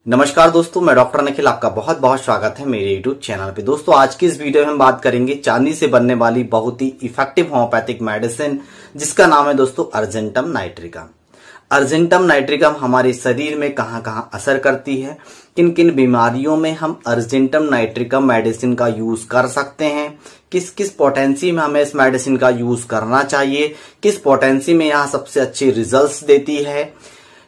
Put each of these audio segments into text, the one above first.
नमस्कार दोस्तों, मैं डॉक्टर निखिल, आपका बहुत बहुत स्वागत है मेरे यूट्यूब चैनल पे। दोस्तों आज की इस वीडियो में हम बात करेंगे चांदी से बनने वाली बहुत ही इफेक्टिव होम्योपैथिक मेडिसिन जिसका नाम है दोस्तों अर्जेंटम नाइट्रिकम। अर्जेंटम नाइट्रिकम हमारे शरीर में कहां कहां असर करती है, किन किन बीमारियों में हम अर्जेंटम नाइट्रिकम मेडिसिन का यूज कर सकते हैं, किस किस पोटेंसी में हमें इस मेडिसिन का यूज करना चाहिए, किस पोटेंसी में यह सबसे अच्छे रिजल्ट्स देती है,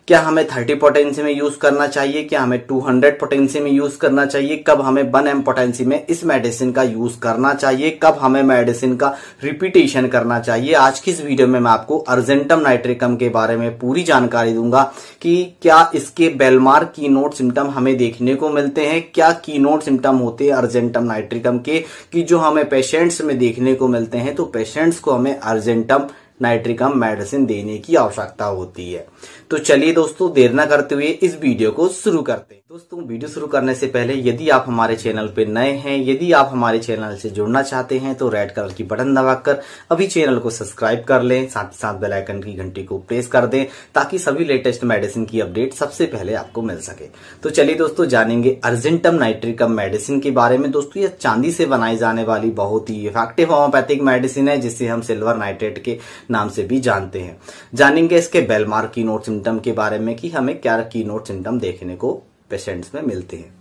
क्या हमें 30 पोटेंसी में यूज करना चाहिए, क्या हमें 200 पोटेंसी में यूज करना चाहिए, कब हमें 1 M पोटेंसी में इस मेडिसिन का यूज करना चाहिए, कब हमें मेडिसिन का रिपीटेशन करना चाहिए। आज की इस वीडियो में मैं आपको अर्जेंटम नाइट्रिकम के बारे में पूरी जानकारी दूंगा कि क्या इसके बेलमार कीनोट सिम्टम हमें देखने को मिलते हैं, क्या कीनोट सिम्टम होते हैं अर्जेंटम नाइट्रिकम के कि जो हमें पेशेंट्स में देखने को मिलते हैं, तो पेशेंट्स को हमें अर्जेंटम नाइट्रिकम मेडिसिन देने की आवश्यकता होती है। तो चलिए दोस्तों, देर न करते हुए इस वीडियो को शुरू करते हैं। दोस्तों वीडियो शुरू करने से पहले यदि आप हमारे चैनल पे नए हैं, यदि आप हमारे चैनल से जुड़ना चाहते हैं तो रेड कलर की बटन दबाकर अभी चैनल को सब्सक्राइब कर लें, साथ ही साथ बेल आइकन की घंटी को प्रेस कर दें ताकि सभी लेटेस्ट मेडिसिन की अपडेट सबसे पहले आपको मिल सके। तो चलिए दोस्तों, जानेंगे अर्जेंटम नाइट्रिकम मेडिसिन के बारे में। दोस्तों यह चांदी से बनाई जाने वाली बहुत ही इफेक्टिव होम्योपैथिक मेडिसिन है जिसे हम सिल्वर नाइट्रेट के नाम से भी जानते हैं। जानेंगे इसके बेलमार कीनोट सिम्टम के बारे में कि हमें क्या कीनोट सिम्टम देखने को पेशेंट्स में मिलते हैं।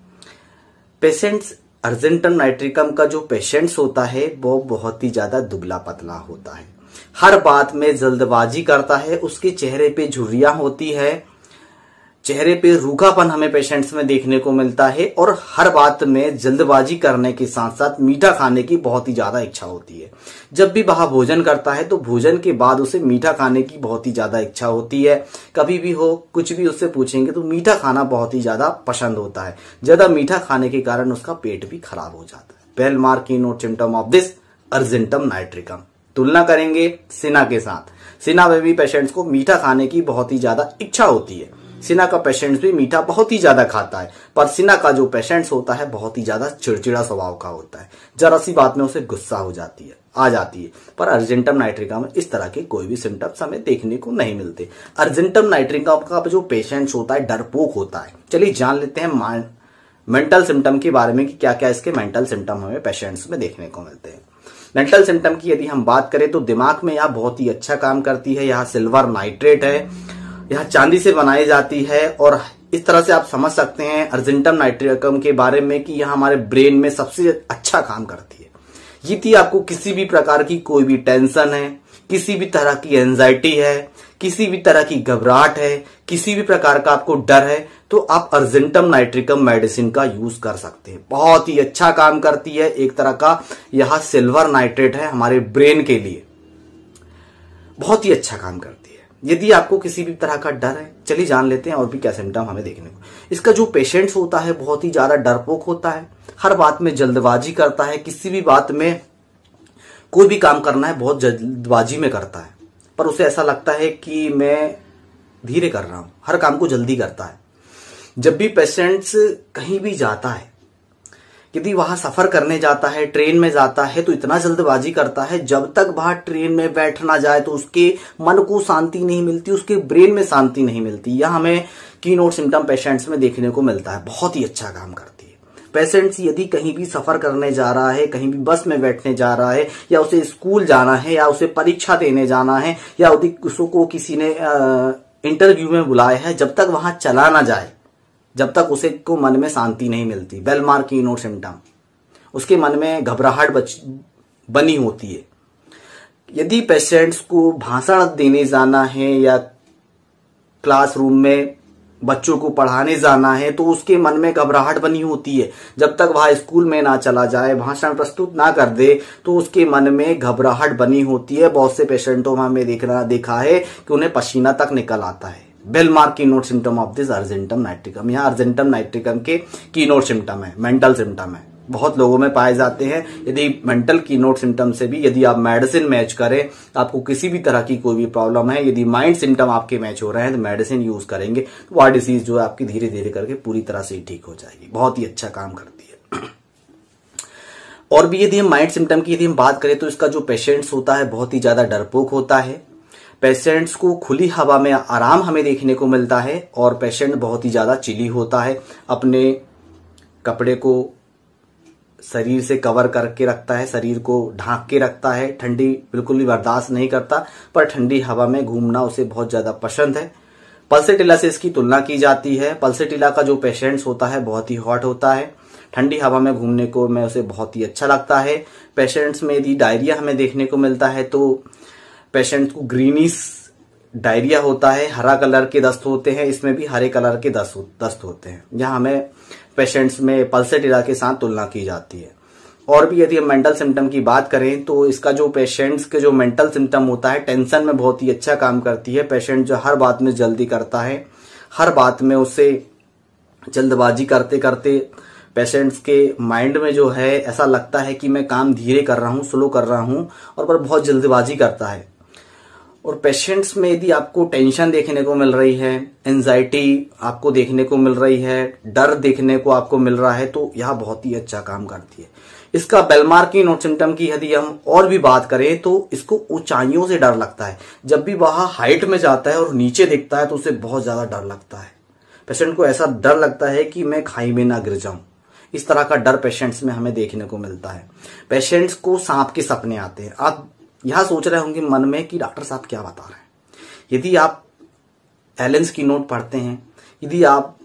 पेशेंट्स अर्जेंटम नाइट्रिकम का जो पेशेंट्स होता है वो बहुत ही ज्यादा दुबला पतला होता है, हर बात में जल्दबाजी करता है, उसके चेहरे पे झुर्रियां होती है, चेहरे पे रूखापन हमें पेशेंट्स में देखने को मिलता है और हर बात में जल्दबाजी करने के साथ साथ मीठा खाने की बहुत ही ज्यादा इच्छा होती है। जब भी वह भोजन करता है तो भोजन के बाद उसे मीठा खाने की बहुत ही ज्यादा इच्छा होती है। कभी भी हो कुछ भी उससे पूछेंगे तो मीठा खाना बहुत ही ज्यादा पसंद होता है। ज्यादा मीठा खाने के कारण उसका पेट भी खराब हो जाता है। बेलमार keynote symptom of this argentum nitricum. तुलना करेंगे सिना के साथ। सिना में भी पेशेंट्स को मीठा खाने की बहुत ही ज्यादा इच्छा होती है। सिना का पेशेंट्स भी मीठा बहुत ही ज्यादा खाता है, पर सिना का जो पेशेंट्स होता है बहुत ही ज्यादा चिड़चिड़ा स्वभाव का होता है। जरा सी बात में उसे गुस्सा आ जाती है। पर अर्जेंटम नाइट्रिकम में इस तरह के कोई भी सिम्टम्स हमें देखने को नहीं मिलते। अर्जेंटम नाइट्रिकम का जो पेशेंट्स होता है डरपोक होता है। चलिए जान लेते हैं मेंटल सिम्टम के बारे में कि क्या क्या इसके मेंटल सिम्टम हमें पेशेंट्स में देखने को मिलते हैं। मेंटल सिम्टम की यदि हम बात करें तो दिमाग में यह बहुत ही अच्छा काम करती है। यह सिल्वर नाइट्रेट है, यह चांदी से बनाई जाती है और इस तरह से आप समझ सकते हैं अर्जेंटम नाइट्रिकम के बारे में कि यह हमारे ब्रेन में सबसे अच्छा काम करती है। यदि आपको किसी भी प्रकार की कोई भी टेंशन है, किसी भी तरह की एंजाइटी है, किसी भी तरह की घबराहट है, किसी भी प्रकार का आपको डर है, तो आप अर्जेंटम नाइट्रिकम मेडिसिन का यूज कर सकते हैं। बहुत ही अच्छा काम करती है। एक तरह का यह सिल्वर नाइट्रेट है, हमारे ब्रेन के लिए बहुत ही अच्छा काम करती है। यदि आपको किसी भी तरह का डर है, चलिए जान लेते हैं और भी क्या सिम्टम हमें देखने को। इसका जो पेशेंट्स होता है बहुत ही ज्यादा डरपोक होता है, हर बात में जल्दबाजी करता है, किसी भी बात में कोई भी काम करना है बहुत जल्दबाजी में करता है, पर उसे ऐसा लगता है कि मैं धीरे कर रहा हूं, हर काम को जल्दी करता है। जब भी पेशेंट्स कहीं भी जाता है, यदि वहां सफर करने जाता है, ट्रेन में जाता है, तो इतना जल्दबाजी करता है जब तक वहां ट्रेन में बैठ ना जाए तो उसके मन को शांति नहीं मिलती, उसके ब्रेन में शांति नहीं मिलती। यह हमें कीनोट सिम्टम पेशेंट्स में देखने को मिलता है। बहुत ही अच्छा काम करती है। पेशेंट्स यदि कहीं भी सफर करने जा रहा है, कहीं भी बस में बैठने जा रहा है, या उसे स्कूल जाना है, या उसे परीक्षा देने जाना है, या उसको किसी ने इंटरव्यू में बुलाया है, जब तक वहां चला ना जाए, जब तक उसे को मन में शांति नहीं मिलती, बेलमार कीनोट सिम्टम, उसके मन में घबराहट बनी होती है। यदि पेशेंट्स को भाषण देने जाना है या क्लासरूम में बच्चों को पढ़ाने जाना है तो उसके मन में घबराहट बनी होती है। जब तक वह स्कूल में ना चला जाए, भाषण प्रस्तुत ना कर दे, तो उसके मन में घबराहट बनी होती है। बहुत से पेशेंटों में हमें देखा है कि उन्हें पसीना तक निकल आता है। बेलमार keynote symptom of this argentum nitricum. यह अर्जेंटम नाइट्रिकम के कीनोट सिम्टम है, मेंटल सिम्टम है, बहुत लोगों में पाए जाते हैं। यदि मेंटल कीनोट सिम्टम से भी यदि आप मेडिसिन मैच करें, आपको किसी भी तरह की कोई भी प्रॉब्लम है, यदि माइंड सिम्टम आपके मैच हो रहे हैं तो मेडिसिन यूज करेंगे तो वह डिसीज जो है आपकी धीरे धीरे करके पूरी तरह से ठीक हो जाएगी। बहुत ही अच्छा काम करती है। और भी यदि हम माइंड सिम्टम की यदि हम बात करें तो इसका जो पेशेंट्स होता है बहुत ही ज्यादा डरपोक होता है। पेशेंट्स को खुली हवा में आराम हमें देखने को मिलता है और पेशेंट बहुत ही ज्यादा चिली होता है, अपने कपड़े को शरीर से कवर करके रखता है, शरीर को ढांक के रखता है, ठंडी बिल्कुल भी बर्दाश्त नहीं करता, पर ठंडी हवा में घूमना उसे बहुत ज्यादा पसंद है। पल्सेटिला से इसकी तुलना की जाती है। पल्सेटिला का जो पेशेंट्स होता है बहुत ही हॉट होता है, ठंडी हवा में घूमने को में उसे बहुत ही अच्छा लगता है। पेशेंट्स में यदि डायरिया हमें देखने को मिलता है तो पेशेंट को ग्रीनिश डायरिया होता है, हरा कलर के दस्त होते हैं, इसमें भी हरे कलर के दस्त होते हैं। यहाँ हमें पेशेंट्स में पल्सेटिला के साथ तुलना की जाती है। और भी यदि हम मेंटल सिम्टम की बात करें तो इसका जो पेशेंट्स के जो मेंटल सिम्टम होता है, टेंशन में बहुत ही अच्छा काम करती है। पेशेंट जो हर बात में जल्दी करता है, हर बात में उसे जल्दबाजी करते करते पेशेंट्स के माइंड में जो है ऐसा लगता है कि मैं काम धीरे कर रहा हूं, स्लो कर रहा हूं, और पर बहुत जल्दबाजी करता है। और पेशेंट्स में यदि आपको टेंशन देखने को मिल रही है, एंजाइटी आपको देखने को मिल रही है, डर देखने को आपको मिल रहा है, तो यह बहुत ही अच्छा काम करती है। इसका बेलमार्की नोट सिम्टम की यदि हम और भी बात करें तो इसको ऊंचाइयों से डर लगता है। जब भी वह हाइट में जाता है और नीचे देखता है तो उसे बहुत ज्यादा डर लगता है। पेशेंट को ऐसा डर लगता है कि मैं खाई में ना गिर जाऊं। इस तरह का डर पेशेंट्स में हमें देखने को मिलता है। पेशेंट्स को सांप के सपने आते हैं। आप यह सोच रहे होंगे मन में कि डॉक्टर साहब क्या बता रहे हैं। यदि आप एलेंस की नोट पढ़ते हैं, यदि आप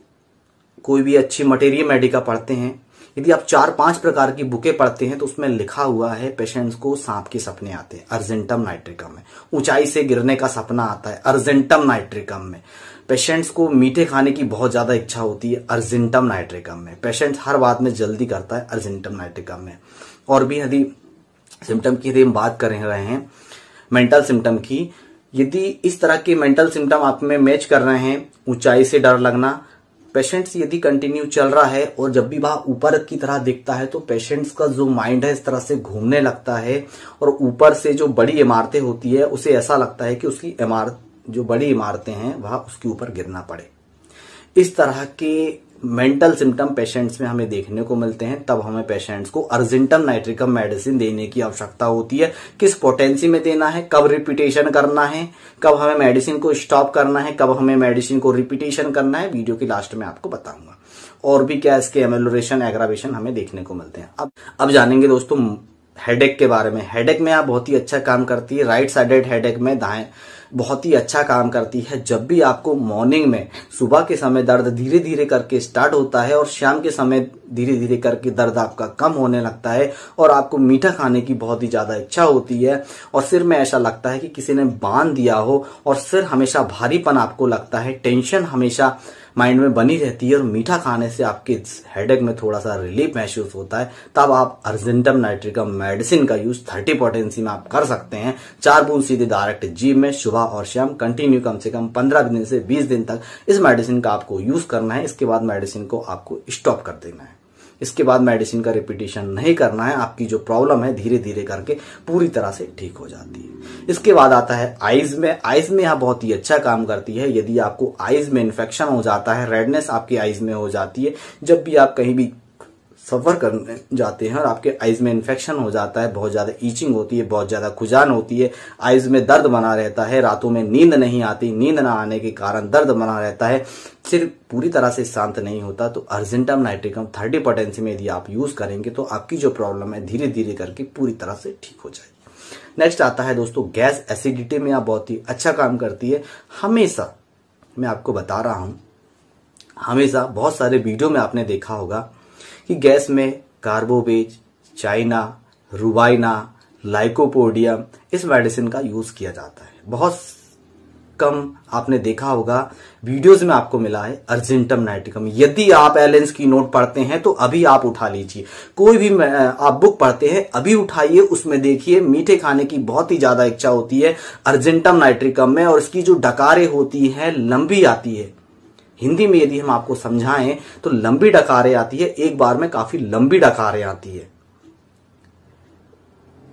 कोई भी अच्छी मटेरिया मेडिका पढ़ते हैं, यदि आप 4-5 प्रकार की बुकें पढ़ते हैं तो उसमें लिखा हुआ है पेशेंट्स को सांप के सपने आते हैं अर्जेंटम नाइट्रिकम में। ऊंचाई से गिरने का सपना आता है अर्जेंटम नाइट्रिकम में। पेशेंट्स को मीठे खाने की बहुत ज्यादा इच्छा होती है अर्जेंटम नाइट्रिकम में। पेशेंट हर बात में जल्दी करता है अर्जेंटम नाइट्रिकम में। और भी यदि सिम्टम की यदि हम बात कर रहे हैं मेंटल सिम्टम की, यदि इस तरह के मेंटल सिम्टम आप में मैच कर रहे हैं, ऊंचाई से डर लगना, पेशेंट्स यदि कंटिन्यू चल रहा है और जब भी वह ऊपर की तरह दिखता है तो पेशेंट्स का जो माइंड है इस तरह से घूमने लगता है और ऊपर से जो बड़ी इमारतें होती है उसे ऐसा लगता है कि उसकी इमारत जो बड़ी इमारतें हैं वह उसके ऊपर गिरना पड़े। इस तरह के मेंटल सिम्टम पेशेंट्स में हमें देखने को मिलते हैं। तब हमें पेशेंट्स को अर्जेंटम नाइट्रिकम मेडिसिन देने की आवश्यकता होती है। किस पोटेंसी में देना है, कब रिपीटेशन करना है, कब हमें मेडिसिन को स्टॉप करना है, कब हमें मेडिसिन को रिपीटेशन करना है, वीडियो के लास्ट में आपको बताऊंगा। और भी क्या इसके एमेलोरेशन एग्रावेशन हमें देखने को मिलते हैं। अब जानेंगे दोस्तों हेडेक के बारे में। हेडेक में आप बहुत ही अच्छा काम करती है। राइट साइडेड हेडेक में दाएं बहुत ही अच्छा काम करती है। जब भी आपको मॉर्निंग में सुबह के समय दर्द धीरे धीरे करके स्टार्ट होता है और शाम के समय धीरे धीरे करके दर्द आपका कम होने लगता है और आपको मीठा खाने की बहुत ही ज्यादा इच्छा होती है और सिर में ऐसा लगता है कि किसी ने बांध दिया हो और सिर हमेशा भारीपन आपको लगता है, टेंशन हमेशा माइंड में बनी रहती है और मीठा खाने से आपके हेडेक में थोड़ा सा रिलीफ महसूस होता है, तब आप अर्जेंटम नाइट्रिकम मेडिसिन का यूज 30 पोटेंसी में आप कर सकते हैं। 4 बूंद सीधे डायरेक्ट जीभ में सुबह और शाम कंटिन्यू कम से कम 15 दिन से 20 दिन तक इस मेडिसिन का आपको यूज करना है। इसके बाद मेडिसिन को आपको स्टॉप कर देना है। इसके बाद मेडिसिन का रिपीटेशन नहीं करना है। आपकी जो प्रॉब्लम है धीरे धीरे करके पूरी तरह से ठीक हो जाती है। इसके बाद आता है आईज में। आईज में यह बहुत ही अच्छा काम करती है। यदि आपको आईज में इन्फेक्शन हो जाता है, रेडनेस आपकी आईज में हो जाती है, जब भी आप कहीं भी सफर करने जाते हैं और आपके आईज में इन्फेक्शन हो जाता है, बहुत ज्यादा ईचिंग होती है, बहुत ज्यादा खुजान होती है, आईज में दर्द बना रहता है, रातों में नींद नहीं आती, नींद ना आने के कारण दर्द बना रहता है, सिर पूरी तरह से शांत नहीं होता, तो अर्जेंटम नाइट्रिकम 30 पोटेंसी में यदि आप यूज करेंगे तो आपकी जो प्रॉब्लम है धीरे धीरे करके पूरी तरह से ठीक हो जाएगी। नेक्स्ट आता है दोस्तों गैस एसिडिटी में आप बहुत ही अच्छा काम करती है। हमेशा मैं आपको बता रहा हूं, हमेशा बहुत सारे वीडियो में आपने देखा होगा कि गैस में कार्बोवेज, चाइना, रुबाइना, लाइकोपोडियम इस मेडिसिन का यूज किया जाता है। बहुत कम आपने देखा होगा वीडियोस में आपको मिला है अर्जेंटम नाइट्रिकम। यदि आप एलेंस की नोट पढ़ते हैं तो अभी आप उठा लीजिए, कोई भी आप बुक पढ़ते हैं अभी उठाइए, उसमें देखिए मीठे खाने की बहुत ही ज्यादा इच्छा होती है अर्जेंटम नाइट्रिकम में और इसकी जो डकारें होती हैं लंबी आती है। हिंदी में यदि हम आपको समझाएं तो लंबी डकारें आती है, एक बार में काफी लंबी डकारें आती है।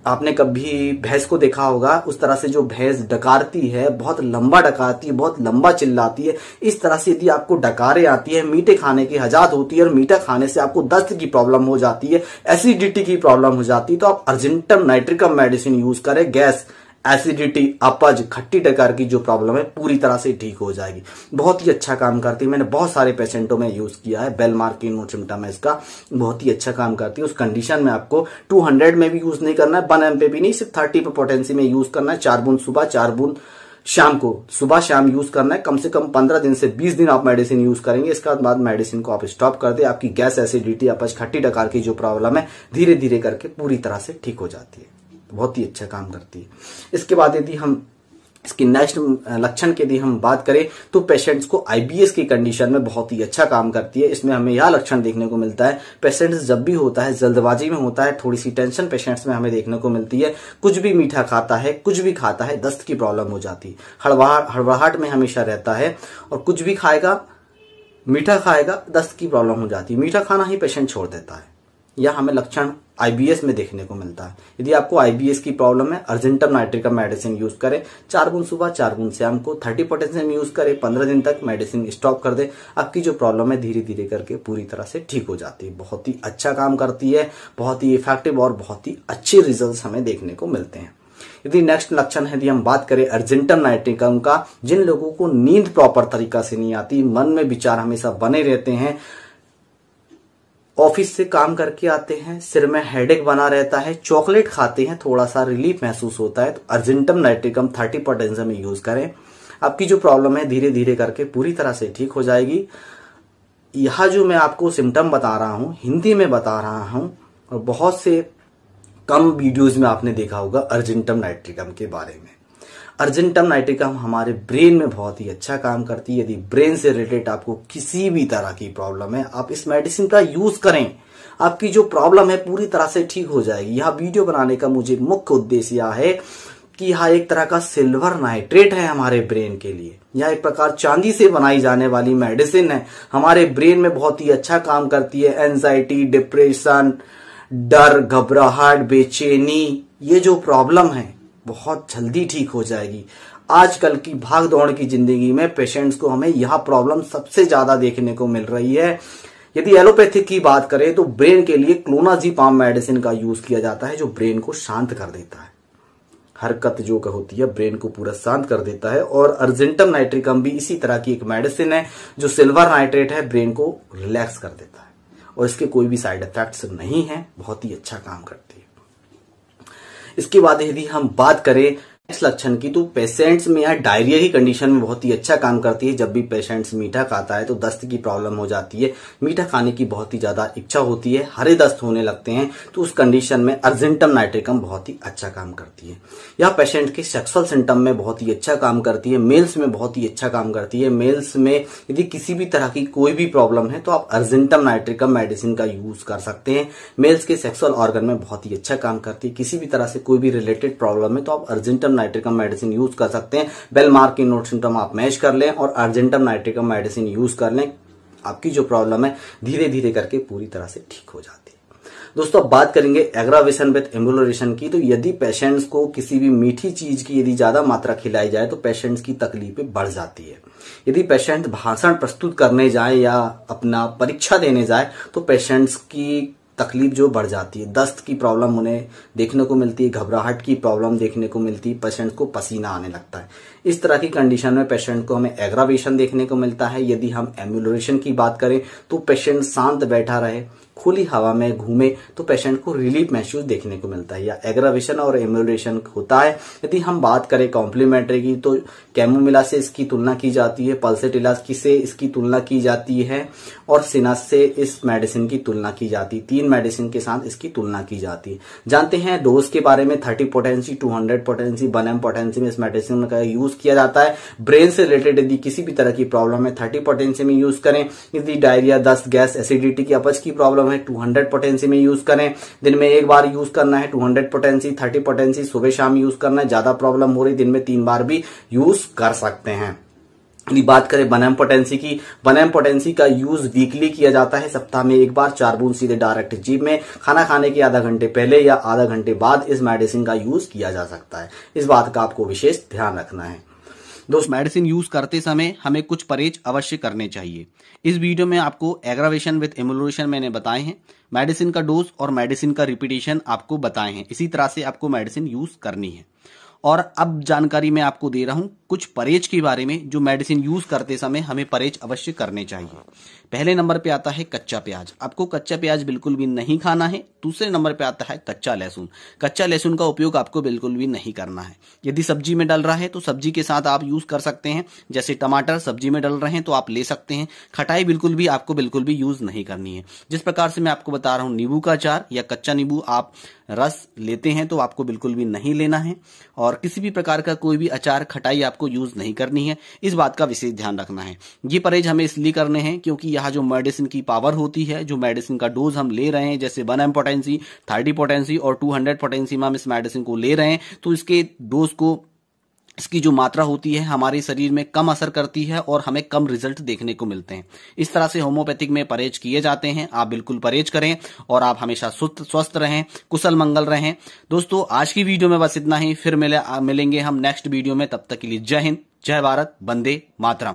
आपने कभी भैंस को देखा होगा, उस तरह से जो भैंस डकारती है बहुत लंबा डकारती है, बहुत लंबा चिल्लाती है। इस तरह से यदि आपको डकारें आती है, मीठे खाने की हजात होती है और मीठा खाने से आपको दस्त की प्रॉब्लम हो जाती है, एसिडिटी की प्रॉब्लम हो जाती है, तो आप अर्जेंटम नाइट्रिकम मेडिसिन यूज करें। गैस एसिडिटी, अपच, खट्टी डकार की जो प्रॉब्लम है पूरी तरह से ठीक हो जाएगी। बहुत ही अच्छा काम करती है। मैंने बहुत सारे पेशेंटों में यूज किया है। बेलमार्क की नो सिम्टम है इसका, बहुत ही अच्छा काम करती है। उस कंडीशन में आपको 200 में भी यूज नहीं करना है, 1 mp भी नहीं, सिर्फ 30 पे पोटेंसी में यूज करना है। 4 बूंद सुबह, 4 बूंद शाम को, सुबह शाम यूज करना है। कम से कम 15 दिन से 20 दिन आप मेडिसिन यूज करेंगे। इसके बाद मेडिसिन को आप स्टॉप कर दे। आपकी गैस, एसिडिटी, अपच, खट्टी डकार की जो प्रॉब्लम है धीरे धीरे करके पूरी तरह से ठीक हो जाती है। बहुत ही अच्छा काम करती है। इसके बाद यदि हम इसकी नेक्स्ट लक्षण की यदि हम बात करें तो पेशेंट्स को आईबीएस की कंडीशन में बहुत ही अच्छा काम करती है। इसमें हमें यह लक्षण देखने को मिलता है, पेशेंट्स जब भी होता है जल्दबाजी में होता है, थोड़ी सी टेंशन पेशेंट्स में हमें देखने को मिलती है। कुछ भी मीठा खाता है, कुछ भी खाता है, दस्त की प्रॉब्लम हो जाती है। हड़बड़ाहट में हमेशा रहता है और कुछ भी खाएगा, मीठा खाएगा, दस्त की प्रॉब्लम हो जाती है। मीठा खाना ही पेशेंट छोड़ देता है। यह हमें लक्षण आईबीएस में देखने को मिलता है। यदि आपको आईबीएस की प्रॉब्लम है, अर्जेंटम नाइट्रिकम मेडिसिन यूज करें। 4 बूंद सुबह, 4 बूंद शाम को, 30 पोटेंशियम यूज करें। 15 दिन तक मेडिसिन स्टॉप कर दे। आपकी जो प्रॉब्लम है धीरे धीरे करके पूरी तरह से ठीक हो जाती है। बहुत ही अच्छा काम करती है, बहुत ही इफेक्टिव और बहुत ही अच्छे रिजल्ट हमें देखने को मिलते हैं। यदि नेक्स्ट लक्षण है, यदि हम बात करें अर्जेंटम नाइट्रिकम का, जिन लोगों को नींद प्रॉपर तरीका से नहीं आती, मन में विचार हमेशा बने रहते हैं, ऑफिस से काम करके आते हैं, सिर में हेडेक बना रहता है, चॉकलेट खाते हैं, थोड़ा सा रिलीफ महसूस होता है, तो अर्जेंटम नाइट्रिकम 30 पोटेंशियम में यूज करें। आपकी जो प्रॉब्लम है धीरे धीरे करके पूरी तरह से ठीक हो जाएगी। यह जो मैं आपको सिम्टम बता रहा हूं, हिंदी में बता रहा हूं और बहुत से कम वीडियोज में आपने देखा होगा अर्जेंटम नाइट्रिकम के बारे में। अर्जेंटम नाइट्रिकम हमारे ब्रेन में बहुत ही अच्छा काम करती है। यदि ब्रेन से रिलेटेड आपको किसी भी तरह की प्रॉब्लम है, आप इस मेडिसिन का यूज करें, आपकी जो प्रॉब्लम है पूरी तरह से ठीक हो जाएगी। यह वीडियो बनाने का मुझे मुख्य उद्देश्य यह है कि यह एक तरह का सिल्वर नाइट्रेट है हमारे ब्रेन के लिए। यह एक प्रकार चांदी से बनाई जाने वाली मेडिसिन है। हमारे ब्रेन में बहुत ही अच्छा काम करती है। एंजाइटी, डिप्रेशन, डर, घबराहट, बेचैनी, ये जो प्रॉब्लम है बहुत जल्दी ठीक हो जाएगी। आजकल की भाग दौड़ की जिंदगी में पेशेंट्स को हमें यह प्रॉब्लम सबसे ज्यादा देखने को मिल रही है। यदि एलोपैथिक की बात करें तो ब्रेन के लिए क्लोनाजीपाम मेडिसिन का यूज किया जाता है, जो ब्रेन को शांत कर देता है। हरकत जो होती है ब्रेन को पूरा शांत कर देता है। और अर्जेंटम नाइट्रिकम भी इसी तरह की एक मेडिसिन है जो सिल्वर नाइट्रेट है, ब्रेन को रिलैक्स कर देता है और इसके कोई भी साइड इफेक्ट्स नहीं है। बहुत ही अच्छा काम करती है। इसके बाद यदि हम बात करें नेक्स्ट लक्षण की, तो पेशेंट्स में या डायरिया की कंडीशन में बहुत ही अच्छा काम करती है। जब भी पेशेंट्स मीठा खाता है तो दस्त की प्रॉब्लम हो जाती है, मीठा खाने की बहुत ही ज्यादा इच्छा होती है, हरे दस्त होने लगते हैं, तो उस कंडीशन में अर्जेंटम नाइट्रिकम बहुत ही अच्छा काम करती है। यह पेशेंट के सेक्सुअल सिम्टम में बहुत ही अच्छा काम करती है। मेल्स में बहुत ही अच्छा काम करती है। मेल्स में यदि किसी भी तरह की कोई भी प्रॉब्लम है तो आप अर्जेंटम नाइट्रिकम मेडिसिन का यूज कर सकते हैं। मेल्स के सेक्सुअल ऑर्गन में बहुत ही अच्छा काम करती है। किसी भी तरह से कोई भी रिलेटेड प्रॉब्लम है तो आप अर्जेंटम नाइट्रिकम मेडिसिन यूज कर सकते हैं। बेलमार्क की नोट सिम्टम आप मैच कर लें और अर्जेंटम नाइट्रिकम मेडिसिन यूज कर लें। आपकी जो प्रॉब्लम है धीरे धीरे करके पूरी तरह से ठीक हो जाती है। दोस्तों अब बात करेंगे एग्रावेशन विद एम्बुलरेशन की। तो यदि पेशेंट्स को किसी भी मीठी चीज की यदि ज्यादा मात्रा खिलाई जाए तो पेशेंट्स की तकलीफें बढ़ जाती है। यदि पेशेंट भाषण प्रस्तुत करने जाए या अपना परीक्षा देने जाए तो पेशेंट्स की तकलीफ जो बढ़ जाती है। दस्त की प्रॉब्लम उन्हें देखने को मिलती है, घबराहट की प्रॉब्लम देखने को मिलती है, पेशेंट को पसीना आने लगता है। इस तरह की कंडीशन में पेशेंट को हमें एग्रावेशन देखने को मिलता है। यदि हम एम्बुलेशन की बात करें तो पेशेंट शांत बैठा रहे, खुली हवा में घूमे तो पेशेंट को रिलीफ महसूस देखने को मिलता है। या एग्रावेशन और एम्बुलेशन होता है। यदि हम बात करें कॉम्प्लीमेंट्री की तो कैमोमिला से इसकी तुलना की जाती है, पल्सेटिला से इसकी तुलना की जाती है और सिनास से इस मेडिसिन की तुलना की जाती है। 3 मेडिसिन के साथ इसकी तुलना की जाती है। जानते हैं डोज के बारे में 30 पोटेंसी, 200 पोटेंसी, 1 mg पोटेंसी में इस मेडिसिन का यूज किया जाता है। ब्रेन से रिलेटेड यदि किसी भी तरह की प्रॉब्लम है 30 पोटेंसी में यूज करें। यदि डायरिया, दस्त, गैस, एसिडिटी की अपच की प्रॉब्लम है 200 पोटेंसी में यूज करें। दिन में 1 बार यूज करना है 200 पोटेंसी, 30 पोटेंसी सुबह शाम यूज करना है। ज्यादा प्रॉब्लम हो रही दिन में 3 बार भी यूज कर सकते हैं। यदि बात करें 1 mg पोटेंसी की, 1 mg पोटेंसी का यूज वीकली किया जाता है, सप्ताह में 1 बार 4 बूंद सीधे डायरेक्ट जीभ में, खाना खाने के आधा घंटे पहले या आधा घंटे बाद इस मेडिसिन का यूज किया जा सकता है। इस बात का आपको विशेष ध्यान रखना है। दोस्त मेडिसिन यूज करते समय हमें कुछ परहेज अवश्य करने चाहिए। इस वीडियो में आपको एग्रावेशन विद एम्बुलेशन मैंने बताए हैं, मेडिसिन का डोज और मेडिसिन का रिपीटेशन आपको बताए हैं। इसी तरह से आपको मेडिसिन यूज करनी है। और अब जानकारी मैं आपको दे रहा हूं कुछ परहेज के बारे में, जो मेडिसिन यूज करते समय हमें परहेज अवश्य करने चाहिए। पहले नंबर पे आता है कच्चा प्याज। आपको कच्चा प्याज बिल्कुल भी नहीं खाना है। दूसरे नंबर पे आता है कच्चा लहसुन। कच्चा लहसुन का उपयोग आपको बिल्कुल भी नहीं करना है। यदि सब्जी में डल रहा है तो सब्जी के साथ आप यूज कर सकते हैं, जैसे टमाटर सब्जी में डल रहे हैं तो आप ले सकते हैं। खटाई आपको बिल्कुल भी यूज नहीं करनी है। जिस प्रकार से मैं आपको बता रहा हूं, नींबू का अचार या कच्चा नींबू आप रस लेते हैं तो आपको बिल्कुल भी नहीं लेना है, और किसी भी प्रकार का कोई भी अचार खटाई आपको यूज नहीं करनी है। इस बात का विशेष ध्यान रखना है। ये परहेज हमें इसलिए करने हैं क्योंकि यहाँ जो मेडिसिन की पावर होती है, जो मेडिसिन का डोज हम ले रहे हैं, जैसे 1 mg पोटेंसी, 30 पोटेंसी और 200 पोटेंसी में हम इस मेडिसिन को ले रहे हैं, तो इसके डोज को, इसकी जो मात्रा होती है हमारे शरीर में कम असर करती है और हमें कम रिजल्ट देखने को मिलते हैं। इस तरह से होम्योपैथिक में परहेज किए जाते हैं। आप बिल्कुल परहेज करें और आप हमेशा स्वस्थ रहें, कुशल मंगल रहें। दोस्तों, आज की वीडियो में बस इतना ही। फिर मिलेंगे हम नेक्स्ट वीडियो में। तब तक के लिए जय हिंद, जय भारत, वंदे मातरम।